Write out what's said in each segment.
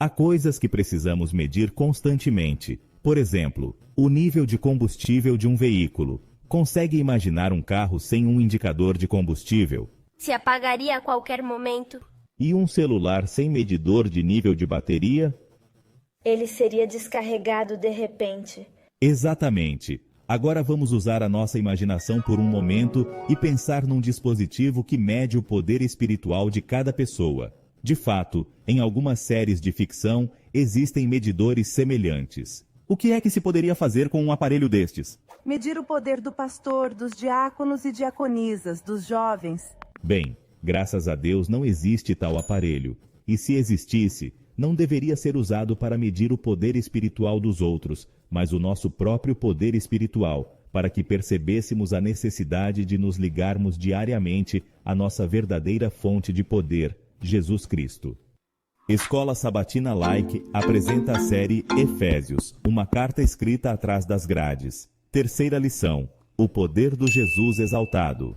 Há coisas que precisamos medir constantemente. Por exemplo, o nível de combustível de um veículo. Consegue imaginar um carro sem um indicador de combustível? Se apagaria a qualquer momento. E um celular sem medidor de nível de bateria? Ele seria descarregado de repente. Exatamente. Agora vamos usar a nossa imaginação por um momento e pensar num dispositivo que mede o poder espiritual de cada pessoa. De fato, em algumas séries de ficção, existem medidores semelhantes. O que é que se poderia fazer com um aparelho destes? Medir o poder do pastor, dos diáconos e diaconisas, dos jovens. Bem, graças a Deus não existe tal aparelho. E se existisse, não deveria ser usado para medir o poder espiritual dos outros, mas o nosso próprio poder espiritual, para que percebêssemos a necessidade de nos ligarmos diariamente à nossa verdadeira fonte de poder, Jesus Cristo. Escola Sabatina Like apresenta a série Efésios, uma carta escrita atrás das grades. Terceira lição: o poder do Jesus exaltado.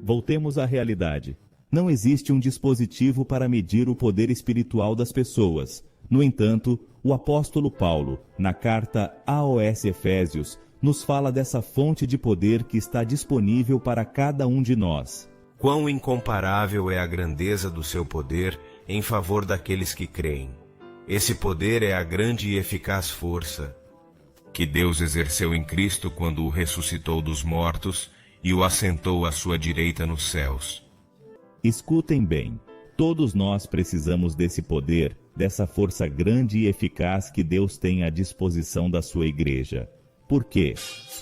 Voltemos à realidade. Não existe um dispositivo para medir o poder espiritual das pessoas. No entanto, o apóstolo Paulo, na carta aos Efésios, nos fala dessa fonte de poder que está disponível para cada um de nós. Quão incomparável é a grandeza do seu poder em favor daqueles que creem. Esse poder é a grande e eficaz força que Deus exerceu em Cristo quando o ressuscitou dos mortos e o assentou à sua direita nos céus. Escutem bem, todos nós precisamos desse poder, dessa força grande e eficaz que Deus tem à disposição da sua igreja. Por quê?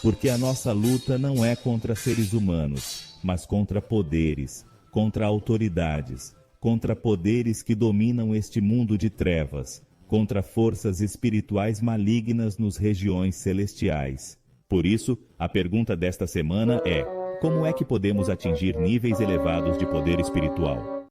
Porque a nossa luta não é contra seres humanos, mas contra poderes, contra autoridades, contra poderes que dominam este mundo de trevas, contra forças espirituais malignas nas regiões celestiais. Por isso, a pergunta desta semana é: como é que podemos atingir níveis elevados de poder espiritual?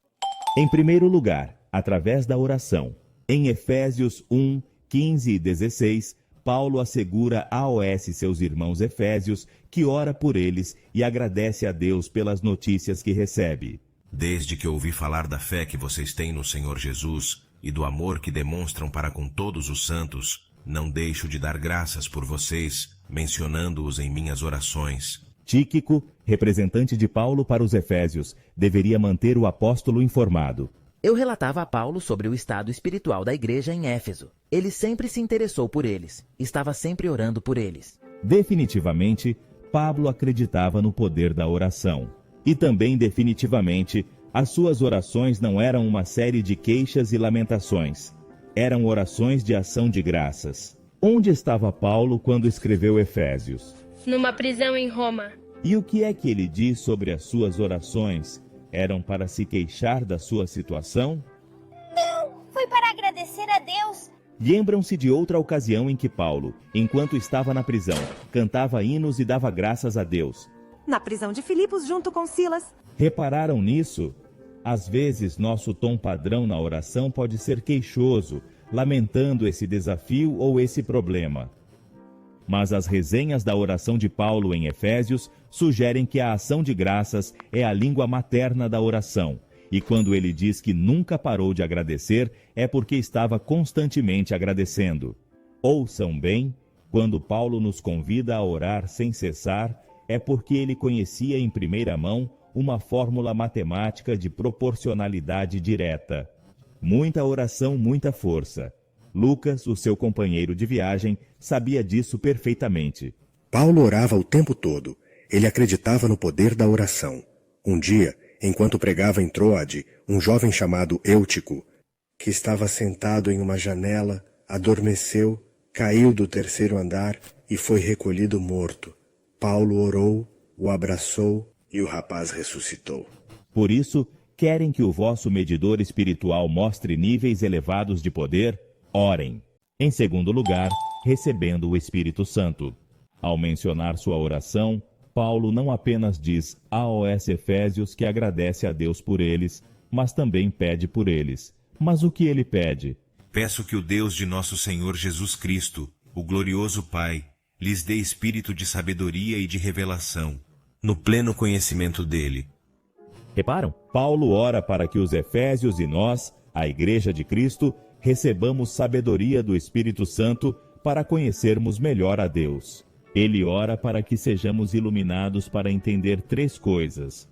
Em primeiro lugar, através da oração. Em Efésios 1, 15 e 16, Paulo assegura aos seus irmãos efésios que ora por eles e agradece a Deus pelas notícias que recebe. Desde que ouvi falar da fé que vocês têm no Senhor Jesus e do amor que demonstram para com todos os santos, não deixo de dar graças por vocês, mencionando-os em minhas orações. Tíquico, representante de Paulo para os efésios, deveria manter o apóstolo informado. Eu relatava a Paulo sobre o estado espiritual da igreja em Éfeso. Ele sempre se interessou por eles, estava sempre orando por eles. Definitivamente, Pablo acreditava no poder da oração. E também, definitivamente, as suas orações não eram uma série de queixas e lamentações. Eram orações de ação de graças. Onde estava Paulo quando escreveu Efésios? Numa prisão em Roma. E o que é que ele diz sobre as suas orações? Eram para se queixar da sua situação? Não, foi para agradecer a Deus. Lembram-se de outra ocasião em que Paulo, enquanto estava na prisão, cantava hinos e dava graças a Deus. Na prisão de Filipos, junto com Silas. Repararam nisso? Às vezes, nosso tom padrão na oração pode ser queixoso, lamentando esse desafio ou esse problema. Mas as resenhas da oração de Paulo em Efésios sugerem que a ação de graças é a língua materna da oração. E quando ele diz que nunca parou de agradecer, é porque estava constantemente agradecendo. Ouçam bem, quando Paulo nos convida a orar sem cessar, é porque ele conhecia em primeira mão uma fórmula matemática de proporcionalidade direta. Muita oração, muita força. Lucas, o seu companheiro de viagem, sabia disso perfeitamente. Paulo orava o tempo todo. Ele acreditava no poder da oração. Um dia, enquanto pregava em Troade, um jovem chamado Eutico, que estava sentado em uma janela, adormeceu, caiu do terceiro andar e foi recolhido morto. Paulo orou, o abraçou e o rapaz ressuscitou. Por isso, querem que o vosso medidor espiritual mostre níveis elevados de poder? Orem. Em segundo lugar, recebendo o Espírito Santo. Ao mencionar sua oração, Paulo não apenas diz aos Efésios que agradece a Deus por eles, mas também pede por eles. Mas o que ele pede? Peço que o Deus de nosso Senhor Jesus Cristo, o glorioso Pai, lhes dê espírito de sabedoria e de revelação, no pleno conhecimento dele. Reparam? Paulo ora para que os efésios e nós, a Igreja de Cristo, recebamos sabedoria do Espírito Santo para conhecermos melhor a Deus. Ele ora para que sejamos iluminados para entender 3 coisas: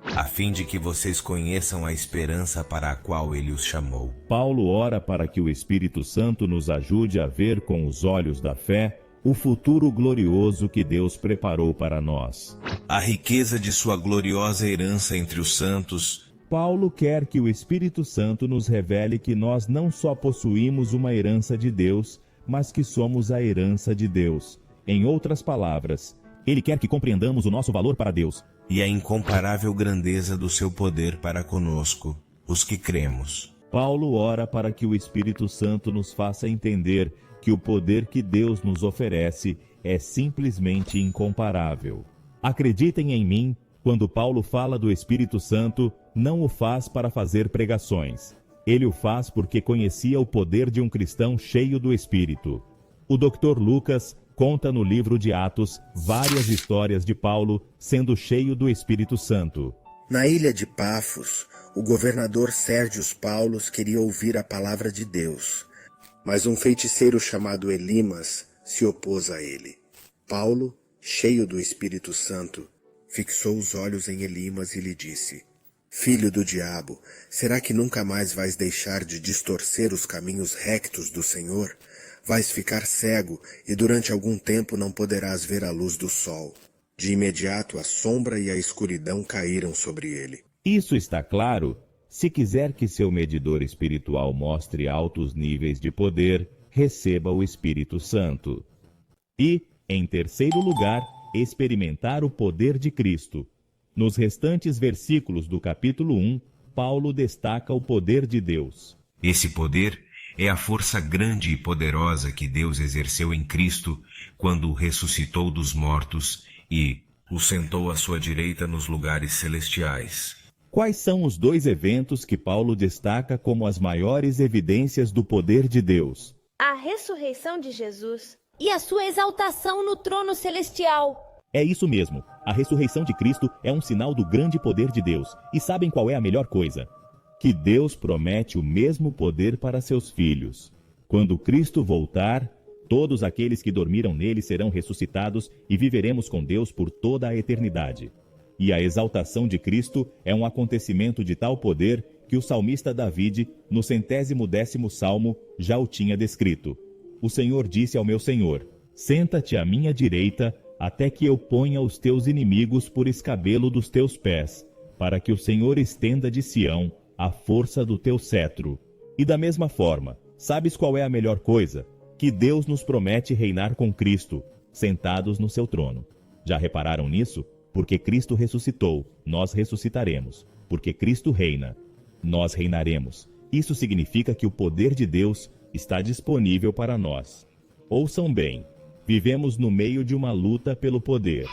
a fim de que vocês conheçam a esperança para a qual ele os chamou. Paulo ora para que o Espírito Santo nos ajude a ver com os olhos da fé o futuro glorioso que Deus preparou para nós. A riqueza de sua gloriosa herança entre os santos. Paulo quer que o Espírito Santo nos revele que nós não só possuímos uma herança de Deus, mas que somos a herança de Deus. Em outras palavras, ele quer que compreendamos o nosso valor para Deus e a incomparável grandeza do seu poder para conosco, os que cremos. Paulo ora para que o Espírito Santo nos faça entender que o poder que Deus nos oferece é simplesmente incomparável. Acreditem em mim, quando Paulo fala do Espírito Santo, não o faz para fazer pregações. Ele o faz porque conhecia o poder de um cristão cheio do Espírito. O Dr. Lucas conta no livro de Atos várias histórias de Paulo sendo cheio do Espírito Santo. Na ilha de Pafos, o governador Sérgius Paulo queria ouvir a palavra de Deus, mas um feiticeiro chamado Elimas se opôs a ele. Paulo, cheio do Espírito Santo, fixou os olhos em Elimas e lhe disse: Filho do diabo, será que nunca mais vais deixar de distorcer os caminhos rectos do Senhor? Vais ficar cego e durante algum tempo não poderás ver a luz do sol. De imediato a sombra e a escuridão caíram sobre ele. Isso está claro? Se quiser que seu medidor espiritual mostre altos níveis de poder, receba o Espírito Santo. E, em terceiro lugar, experimentar o poder de Cristo. Nos restantes versículos do capítulo 1, Paulo destaca o poder de Deus. Esse poder é a força grande e poderosa que Deus exerceu em Cristo quando o ressuscitou dos mortos e o sentou à sua direita nos lugares celestiais. Quais são os 2 eventos que Paulo destaca como as maiores evidências do poder de Deus? A ressurreição de Jesus e a sua exaltação no trono celestial. É isso mesmo. A ressurreição de Cristo é um sinal do grande poder de Deus. E sabem qual é a melhor coisa? Que Deus promete o mesmo poder para seus filhos. Quando Cristo voltar, todos aqueles que dormiram nele serão ressuscitados e viveremos com Deus por toda a eternidade. E a exaltação de Cristo é um acontecimento de tal poder que o salmista David, no 110º Salmo, já o tinha descrito. O Senhor disse ao meu Senhor: Senta-te à minha direita, até que eu ponha os teus inimigos por escabelo dos teus pés, para que o Senhor estenda de Sião a força do teu cetro. E da mesma forma, sabes qual é a melhor coisa? Que Deus nos promete reinar com Cristo, sentados no seu trono. Já repararam nisso? Porque Cristo ressuscitou, nós ressuscitaremos. Porque Cristo reina, nós reinaremos. Isso significa que o poder de Deus está disponível para nós. Ouçam bem, vivemos no meio de uma luta pelo poder.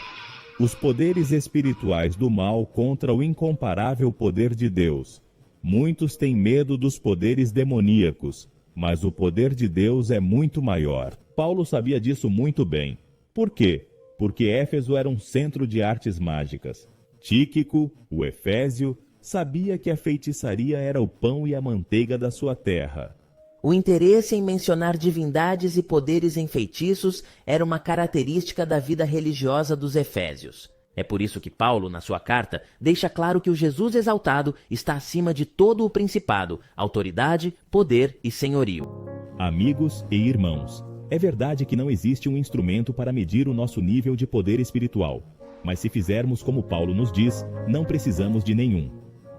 Os poderes espirituais do mal contra o incomparável poder de Deus. Muitos têm medo dos poderes demoníacos, mas o poder de Deus é muito maior. Paulo sabia disso muito bem. Por quê? Porque Éfeso era um centro de artes mágicas. Tíquico, o Efésio, sabia que a feitiçaria era o pão e a manteiga da sua terra. O interesse em mencionar divindades e poderes em feitiços era uma característica da vida religiosa dos efésios. É por isso que Paulo, na sua carta, deixa claro que o Jesus exaltado está acima de todo o principado, autoridade, poder e senhorio. Amigos e irmãos, é verdade que não existe um instrumento para medir o nosso nível de poder espiritual, mas se fizermos como Paulo nos diz, não precisamos de nenhum.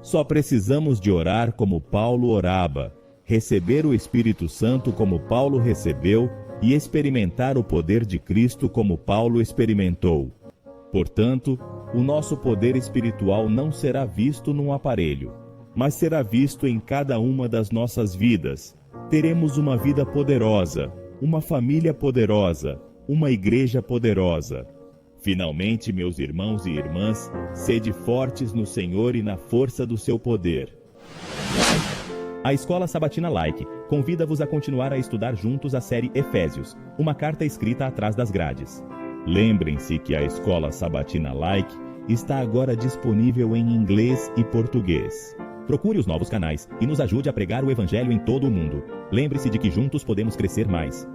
Só precisamos de orar como Paulo orava, receber o Espírito Santo como Paulo recebeu e experimentar o poder de Cristo como Paulo experimentou. Portanto, o nosso poder espiritual não será visto num aparelho, mas será visto em cada uma das nossas vidas. Teremos uma vida poderosa, uma família poderosa, uma igreja poderosa. Finalmente, meus irmãos e irmãs, sede fortes no Senhor e na força do seu poder. A Escola Sabatina Like convida-vos a continuar a estudar juntos a série Efésios, uma carta escrita atrás das grades. Lembrem-se que a Escola Sabatina Like está agora disponível em inglês e português. Procure os novos canais e nos ajude a pregar o Evangelho em todo o mundo. Lembre-se de que juntos podemos crescer mais.